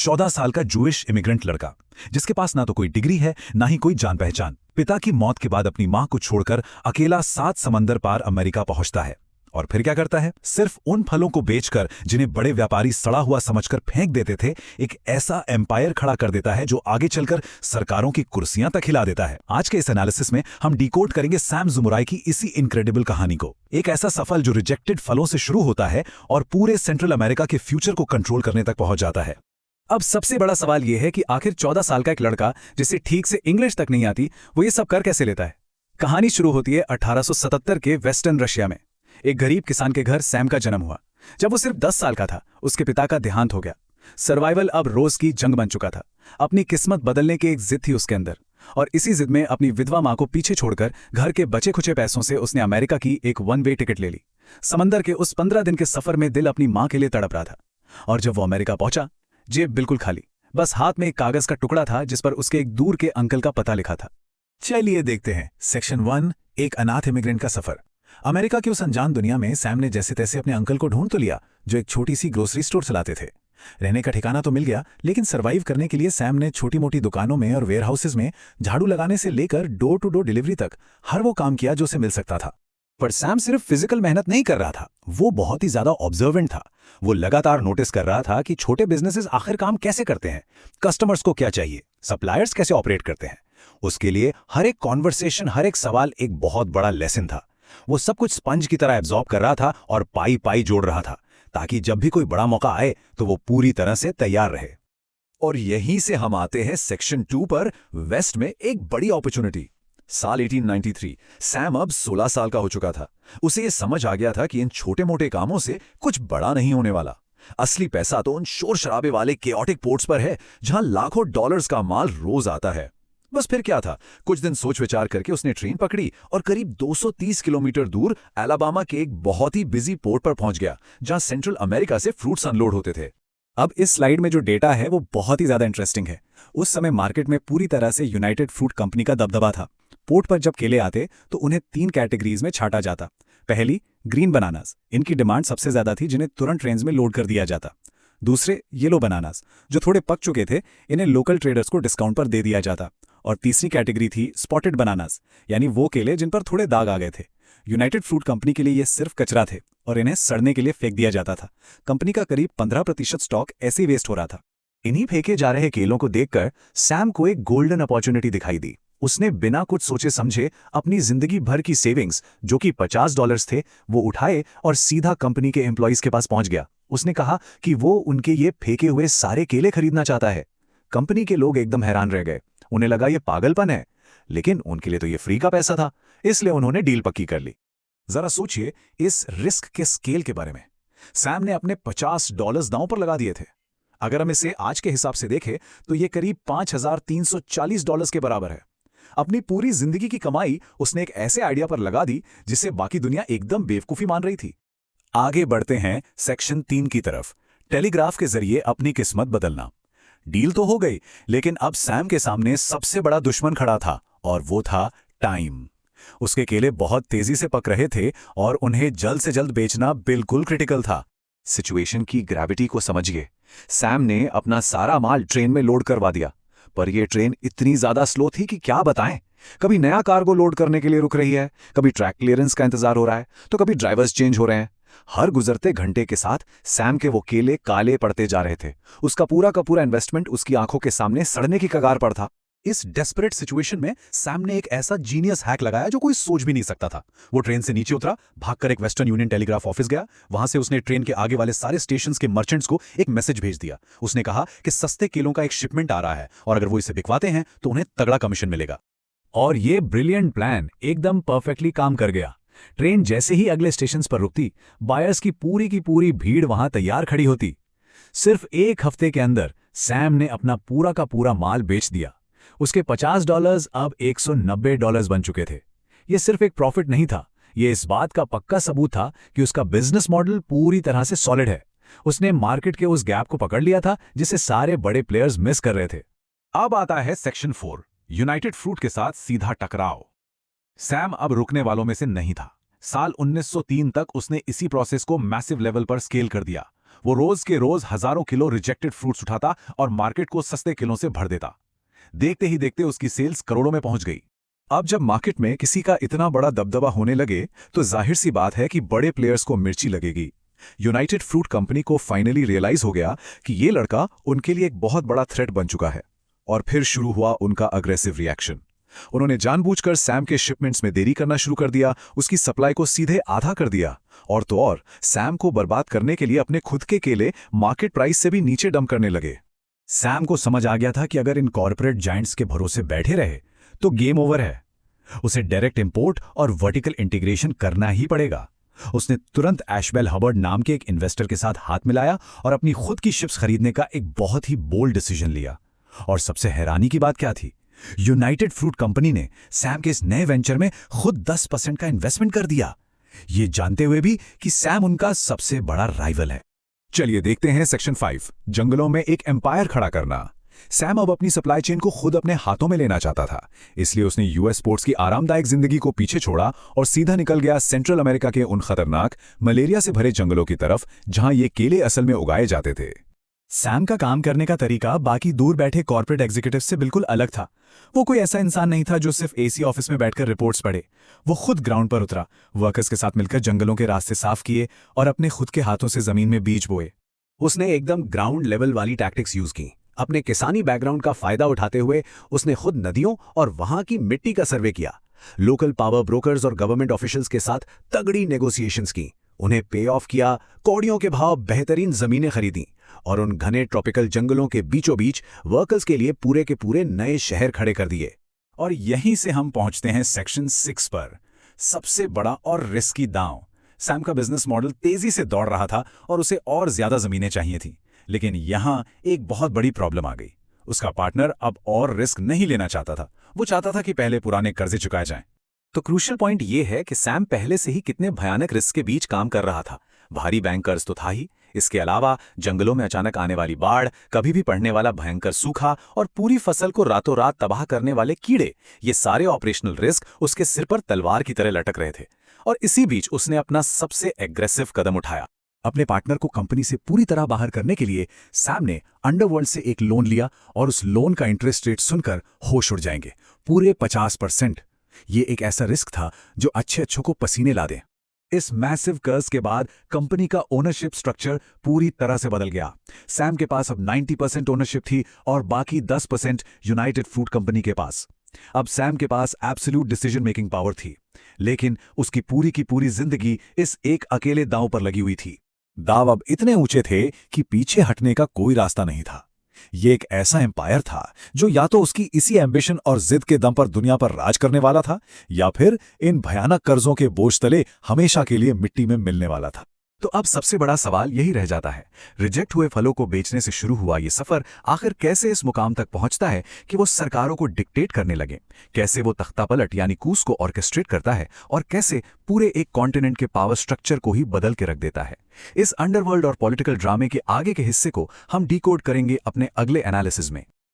14 साल का Jewish immigrant लड़का, जिसके पास ना तो कोई डिग्री है ना ही कोई जान पहचान, पिता की मौत के बाद अपनी मां को छोड़कर अकेला 7 समंदर पार अमेरिका पहुंचता है। और फिर क्या करता है? सिर्फ उन फलों को बेचकर जिन्हें बड़े व्यापारी सड़ा हुआ समझकर फेंक देते थे, एक ऐसा एम्पायर खड़ा कर देता है जो आगे चलकर सरकारों की कुर्सियां तक हिला देता है। आज के इस एनालिसिस में हम डिकोड करेंगे सैम ज़ुमुराई की इसी इनक्रेडिबल कहानी को। एक ऐसा सफल जो रिजेक्टेड फलों से शुरू होता है और पूरे सेंट्रल अमेरिका के फ्यूचर को कंट्रोल करने तक पहुंच जाता है। अब सबसे बड़ा सवाल यह है कि आखिर 14 साल का एक लड़का जिसे ठीक से इंग्लिश तक नहीं आती, वो ये सब कर कैसे लेता है। कहानी शुरू होती है 1877 के वेस्टर्न रशिया में। एक गरीब किसान के घर सैम का जन्म हुआ। जब वो सिर्फ 10 साल का था, उसके पिता का देहांत हो गया। सर्वाइवल अब रोज की जंग बन चुका था। अपनी किस्मत बदलने की एक जिद थी उसके अंदर, और इसी जिद में अपनी विधवा मां को पीछे छोड़कर घर के बचे खुचे पैसों से उसने अमेरिका की एक वन वे टिकट ले ली। समंदर के उस 15 दिन के सफर में दिल अपनी मां के लिए तड़प रहा था। और जब वो अमेरिका पहुंचा, जेब बिल्कुल खाली, बस हाथ में एक कागज का टुकड़ा था जिस पर उसके एक दूर के अंकल का पता लिखा था। चलिए देखते हैं सेक्शन 1, एक अनाथ इमिग्रेंट का सफर। अमेरिका की उस अनजान दुनिया में सैम ने जैसे तैसे अपने अंकल को ढूंढ तो लिया, जो एक छोटी सी ग्रोसरी स्टोर चलाते थे। रहने का ठिकाना तो मिल गया, लेकिन सरवाइव करने के लिए सैम ने छोटी मोटी दुकानों में और वेयरहाउसेज में झाड़ू लगाने से लेकर डोर टू डोर डिलीवरी तक हर वो काम किया जो उसे मिल सकता था। पर सैम सिर्फ फिजिकल मेहनत नहीं कर रहा था, वो बहुत ही ज्यादा ऑब्जर्वेंट था। वो लगातार नोटिस कर रहा था कि छोटे बिजनेसेस आखिर काम कैसे करते हैं, कस्टमर्स को क्या चाहिए, सप्लायर्स कैसे ऑपरेट करते हैं। उसके लिए हर एक कॉन्वर्सेशन, हर एक सवाल एक बहुत बड़ा लेसन था। वो सब कुछ स्पंज की तरह एब्जॉर्ब कर रहा था और पाई पाई जोड़ रहा था, ताकि जब भी कोई बड़ा मौका आए तो वो पूरी तरह से तैयार रहे। और यहीं से हम आते हैं सेक्शन 2 पर, वेस्ट में एक बड़ी अपॉर्चुनिटी। साल 1893, सैम अब 16 साल का हो चुका था। उसे ये समझ आ गया था कि इन छोटे मोटे कामों से कुछ बड़ा नहीं होने वाला। असली पैसा तो उन शोर शराबे वाले केओटिक पोर्ट्स पर है, जहां लाखों डॉलर्स का माल रोज आता है। बस फिर क्या था, कुछ दिन सोच विचार करके उसने ट्रेन पकड़ी और करीब 230 किलोमीटर दूर अलाबामा के एक बहुत ही बिजी पोर्ट पर पहुंच गया, जहां सेंट्रल अमेरिका से फ्रूट्स अनलोड होते थे। अब इस स्लाइड में जो डेटा है वो बहुत ही ज्यादा इंटरेस्टिंग है। उस समय मार्केट में पूरी तरह से यूनाइटेड फ्रूट कंपनी का दबदबा था। पोर्ट पर जब केले आते तो उन्हें 3 कैटेगरीज में छांटा जाता। पहली, ग्रीन बनानास, इनकी डिमांड सबसे ज्यादा थी, जिन्हें तुरंत ट्रेन्स में लोड कर दिया जाता। दूसरे, येलो बनानास, जो थोड़े पक चुके थे, इन्हें लोकल ट्रेडर्स को डिस्काउंट पर दे दिया जाता। और तीसरी कैटेगरी थी स्पॉटेड बनानास, यानी वो केले जिन पर थोड़े दाग आ गए थे। यूनाइटेड फ्रूट कंपनी के लिए ये सिर्फ कचरा थे और इन्हें सड़ने के लिए फेंक दिया जाता था। कंपनी का करीब 15% स्टॉक ऐसे ही वेस्ट हो रहा था। इन्हीं फेंके जा रहे केलों को देखकर सैम को एक गोल्डन अपॉर्चुनिटी दिखाई दी। उसने बिना कुछ सोचे समझे अपनी जिंदगी भर की सेविंग्स, जो कि $50 थे, वो उठाए और सीधा कंपनी के एम्प्लॉइज के पास पहुंच गया। उसने कहा कि वो उनके ये फेंके हुए सारे केले खरीदना चाहता है। कंपनी के लोग एकदम हैरान रह गए। उन्हें लगा ये पागलपन है, लेकिन उनके लिए तो ये फ्री का पैसा था, इसलिए उन्होंने डील पक्की कर ली। जरा सोचिए इस रिस्क के स्केल के बारे में। सैम ने अपने $50 दांव पर लगा दिए थे। अगर हम इसे आज के हिसाब से देखें तो ये करीब $5340 के बराबर है। अपनी पूरी जिंदगी की कमाई उसने एक ऐसे आइडिया पर लगा दी जिसे बाकी दुनिया एकदम बेवकूफी मान रही थी। आगे बढ़ते हैं सेक्शन 3 की तरफ, टेलीग्राफ के जरिए अपनी किस्मत बदलना। डील तो हो गई, लेकिन अब सैम के सामने सबसे बड़ा दुश्मन खड़ा था, और वो था टाइम। उसके केले बहुत तेजी से पक रहे थे और उन्हें जल्द से जल्द बेचना बिल्कुल क्रिटिकल था। सिचुएशन की ग्रेविटी को समझिए। सैम ने अपना सारा माल ट्रेन में लोड करवा दिया, पर यह ट्रेन इतनी ज्यादा स्लो थी कि क्या बताएं। कभी नया कार्गो लोड करने के लिए रुक रही है, कभी ट्रैक क्लियरेंस का इंतजार हो रहा है, तो कभी ड्राइवर्स चेंज हो रहे हैं। हर गुजरते घंटे के साथ सैम के वो केले काले पड़ते जा रहे थे। उसका पूरा का पूरा इन्वेस्टमेंट उसकी आंखों के सामने सड़ने की कगार पर था। इस डेस्परेट सिचुएशन में सैम ने एक ऐसा जीनियस हैक लगाया जो कोई सोच भी नहीं सकता था। वो ट्रेन से नीचे उतरा, भागकर एक वेस्टर्न यूनियन टेलीग्राफ ऑफिस गया। वहां से उसने ट्रेन के आगे वाले सारे स्टेशंस के मर्चेंट्स को एक मैसेज भेज दिया। उसने कहा कि सस्ते केलों का एक शिपमेंट आ रहा है और अगर वो इसे बिकवाते हैं तो उन्हें तगड़ा कमीशन मिलेगा। और ये ब्रिलियंट प्लान एकदम परफेक्टली काम कर गया। ट्रेन जैसे ही अगले स्टेशन पर रुकती, बायर्स की पूरी भीड़ वहां तैयार खड़ी होती। सिर्फ 1 हफ्ते के अंदर सैम ने अपना पूरा का पूरा माल बेच दिया। उसके $50 अब $190 बन चुके थे। यह सिर्फ एक प्रॉफिट नहीं था, यह इस बात का पक्का सबूत था कि उसका बिजनेस मॉडल पूरी तरह से सॉलिड है। उसने मार्केट के उस गैप को पकड़ लिया था जिसे सारे बड़े प्लेयर्स मिस कर रहे थे। अब आता है सेक्शन 4, यूनाइटेड फ्रूट के साथ सीधा टकराव। सैम अब रुकने वालों में से नहीं था। साल 1903 तक उसने इसी प्रोसेस को मैसिव लेवल पर स्केल कर दिया। वो रोज के रोज हजारों किलो रिजेक्टेड फ्रूट्स उठाता और मार्केट को सस्ते किलो से भर देता। देखते ही देखते उसकी सेल्स करोड़ों में पहुंच गई। अब जब मार्केट में किसी का इतना बड़ा दबदबा होने लगे तो जाहिर सी बात है कि बड़े प्लेयर्स को मिर्ची लगेगी। यूनाइटेड फ्रूट कंपनी को फाइनली रियलाइज हो गया कि ये लड़का उनके लिए एक बहुत बड़ा थ्रेट बन चुका है। और फिर शुरू हुआ उनका अग्रेसिव रिएक्शन। उन्होंने जानबूझकर सैम के शिपमेंट्स में देरी करना शुरू कर दिया, उसकी सप्लाई को सीधे आधा कर दिया, और तो और सैम को बर्बाद करने के लिए अपने खुद के केले मार्केट प्राइस से भी नीचे डंप करने लगे। सैम को समझ आ गया था कि अगर इन कॉर्पोरेट जायंट्स के भरोसे बैठे रहे तो गेम ओवर है। उसे डायरेक्ट इंपोर्ट और वर्टिकल इंटीग्रेशन करना ही पड़ेगा। उसने तुरंत एशबेल हबर्ड नाम के एक इन्वेस्टर के साथ हाथ मिलाया और अपनी खुद की शिप्स खरीदने का एक बहुत ही बोल्ड डिसीजन लिया। और सबसे हैरानी की बात क्या थी, यूनाइटेड फ्रूट कंपनी ने सैम के इस नए वेंचर में खुद 10% का इन्वेस्टमेंट कर दिया, ये जानते हुए भी कि सैम उनका सबसे बड़ा राइवल है। चलिए देखते हैं सेक्शन 5, जंगलों में एक एम्पायर खड़ा करना। सैम अब अपनी सप्लाई चेन को खुद अपने हाथों में लेना चाहता था, इसलिए उसने यूएस स्पोर्ट्स की आरामदायक जिंदगी को पीछे छोड़ा और सीधा निकल गया सेंट्रल अमेरिका के उन खतरनाक मलेरिया से भरे जंगलों की तरफ जहां ये केले असल में उगाए जाते थे। सैम का काम करने का तरीका बाकी दूर बैठे कॉर्पोरेट एग्जीक्यूटिव से बिल्कुल अलग था। वो कोई ऐसा इंसान नहीं था जो सिर्फ एसी ऑफिस में बैठकर रिपोर्ट्स पढ़े। वो खुद ग्राउंड पर उतरा, वर्कर्स के साथ मिलकर जंगलों के रास्ते साफ किए और अपने खुद के हाथों से जमीन में बीज बोए। उसने एकदम ग्राउंड लेवल वाली टैक्टिक्स यूज की। अपने किसानी बैकग्राउंड का फायदा उठाते हुए उसने खुद नदियों और वहां की मिट्टी का सर्वे किया, लोकल पावर ब्रोकर्स और गवर्नमेंट ऑफिशियल्स के साथ तगड़ी नेगोशिएशंस की, उन्हें पे ऑफ किया, कौड़ियों के भाव बेहतरीन जमीनें खरीदी और उन घने ट्रॉपिकल जंगलों के बीचों बीच वर्कर्स के लिए पूरे के पूरे नए शहर खड़े कर दिए। और यहीं से हम पहुंचते हैं सेक्शन 6 पर, सबसे बड़ा और रिस्की दांव। सैम का बिजनेस मॉडल तेजी से दौड़ रहा था और उसे और ज्यादा जमीनें चाहिए थी, लेकिन यहां एक बहुत बड़ी प्रॉब्लम आ गई। उसका पार्टनर अब और रिस्क नहीं लेना चाहता था। वो चाहता था कि पहले पुराने कर्जे चुकाए जाएं। तो क्रूशियल पॉइंट ये है कि सैम पहले से ही कितने भयानक रिस्क के बीच काम कर रहा था। भारी बैंक कर्ज तो था ही, इसके अलावा जंगलों में अचानक आने वाली बाढ़, कभी भी पड़ने वाला भयंकर सूखा और पूरी फसल को रातों रात तबाह करने वाले कीड़े, ये सारे ऑपरेशनल रिस्क उसके सिर पर तलवार की तरह लटक रहे थे। और इसी बीच उसने अपना सबसे एग्रेसिव कदम उठाया। अपने पार्टनर को कंपनी से पूरी तरह बाहर करने के लिए सैम ने अंडरवर्ल्ड से एक लोन लिया और उस लोन का इंटरेस्ट रेट सुनकर होश उड़ जाएंगे, पूरे 50%। ये एक ऐसा रिस्क था जो अच्छे अच्छों को पसीने ला दे। इस मैसिव कर्ज के बाद कंपनी का ओनरशिप स्ट्रक्चर पूरी तरह से बदल गया। सैम के पास अब 90% ओनरशिप थी और बाकी 10% यूनाइटेड फ्रूट कंपनी के पास। अब सैम के पास एब्सोल्यूट डिसीजन मेकिंग पावर थी, लेकिन उसकी पूरी जिंदगी इस एक अकेले दांव पर लगी हुई थी। दांव अब इतने ऊंचे थे कि पीछे हटने का कोई रास्ता नहीं था। ये एक ऐसा एम्पायर था जो या तो उसकी इसी एम्बिशन और जिद के दम पर दुनिया पर राज करने वाला था, या फिर इन भयानक कर्जों के बोझ तले हमेशा के लिए मिट्टी में मिलने वाला था। तो अब सबसे बड़ा सवाल यही रह जाता है, रिजेक्ट हुए फलों को बेचने से शुरू हुआ ये सफर आखिर कैसे इस मुकाम तक पहुंचता है कि वो सरकारों को डिक्टेट करने लगे? कैसे वो तख्तापलट यानी कूस को ऑर्केस्ट्रेट करता है और कैसे पूरे एक कॉन्टिनेंट के पावर स्ट्रक्चर को ही बदल के रख देता है? इस अंडरवर्ल्ड और पॉलिटिकल ड्रामे के आगे के हिस्से को हम डिकोड करेंगे अपने अगले एनालिसिस में।